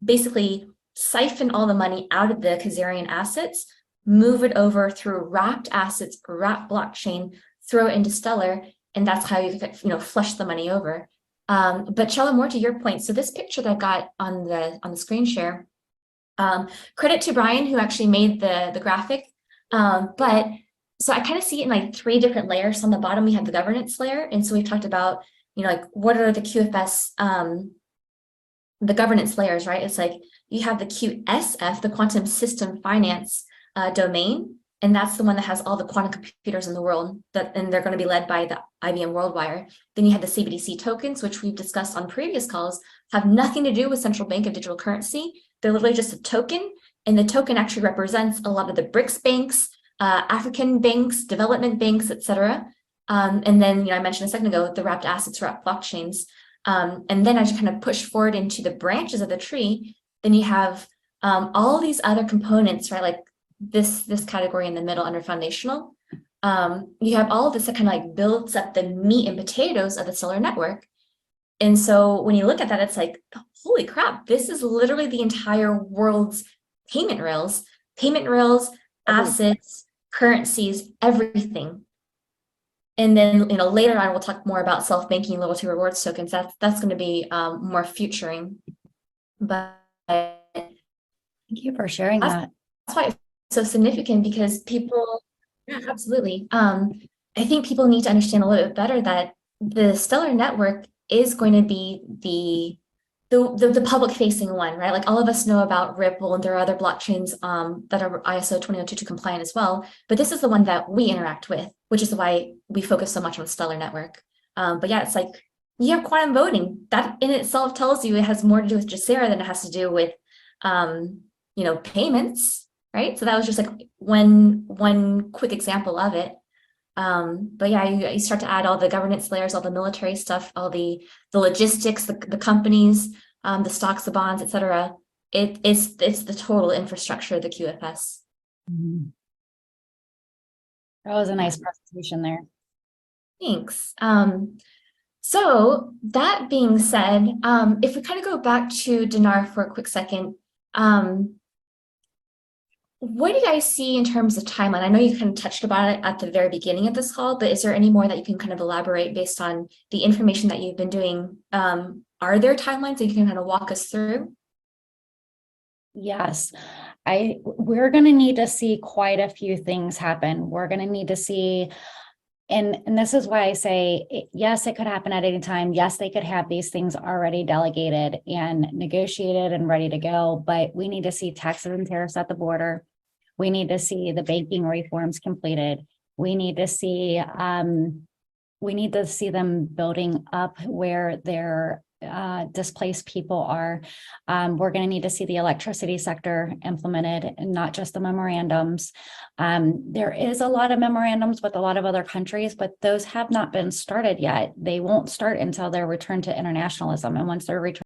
basically siphon all the money out of the Khazarian assets, move it over through wrapped assets, wrapped blockchain, throw it into Stellar, and that's how you flush the money over. But Chella, more to your point, so this picture that I got on the screen share, credit to Brian who actually made the graphic. But so I kind of see it in like 3 different layers. On the bottom, we have the governance layer, and so we've talked about like what are the QFS the governance layers, right? It's like you have the QSF, the quantum system finance domain, and that's the one that has all the quantum computers in the world, and they're going to be led by the IBM WorldWire. Then you have the CBDC tokens, which we've discussed on previous calls, have nothing to do with central bank of digital currency. They're literally just a token, and the token actually represents a lot of the BRICS banks, African banks, development banks, etc. And then, I mentioned a second ago, the wrapped assets, wrapped blockchains. And then as you kind of push forward into the branches of the tree, then you have all these other components, right? Like this category in the middle under foundational. You have all of this that kind of like builds up the meat and potatoes of the Stellar network. And so when you look at that, it's like, holy crap, this is literally the entire world's payment rails, assets, currencies, everything. And then, later on, we'll talk more about self-banking loyalty rewards tokens. That's going to be more futuring. But thank you for sharing that. That's why it's so significant, because people, yeah, absolutely. I think people need to understand a little bit better that the Stellar network is going to be the public facing one, right? Like all of us know about Ripple, and there are other blockchains that are ISO 20022 compliant as well. But this is the one that we interact with, which is why we focus so much on the Stellar network. But yeah, it's like you have quantum voting. That in itself tells you it has more to do with Jacera than it has to do with payments, right? So that was just like one quick example of it. But yeah, you start to add all the governance layers, all the military stuff, all the logistics, the companies, the stocks, the bonds, etc. It's the total infrastructure of the QFS. Mm-hmm. That was a nice presentation there. Thanks. So that being said, if we kind of go back to Dinar for a quick second, what do you guys see in terms of timeline? I know you kind of touched about it at the very beginning of this call, but is there any more that you can kind of elaborate based on the information that you've been doing? Are there timelines that you can kind of walk us through? Yes, we're going to need to see quite a few things happen. We're going to need to see, and this is why I say, yes, it could happen at any time. Yes, they could have these things already delegated and negotiated and ready to go, but we need to see taxes and tariffs at the border. We need to see the banking reforms completed. We need to see them building up where their displaced people are. We're going to need to see the electricity sector implemented, and not just the memorandums. There is a lot of memorandums with a lot of other countries, but those have not been started yet. They won't start until they're returned to internationalism. And once they're returned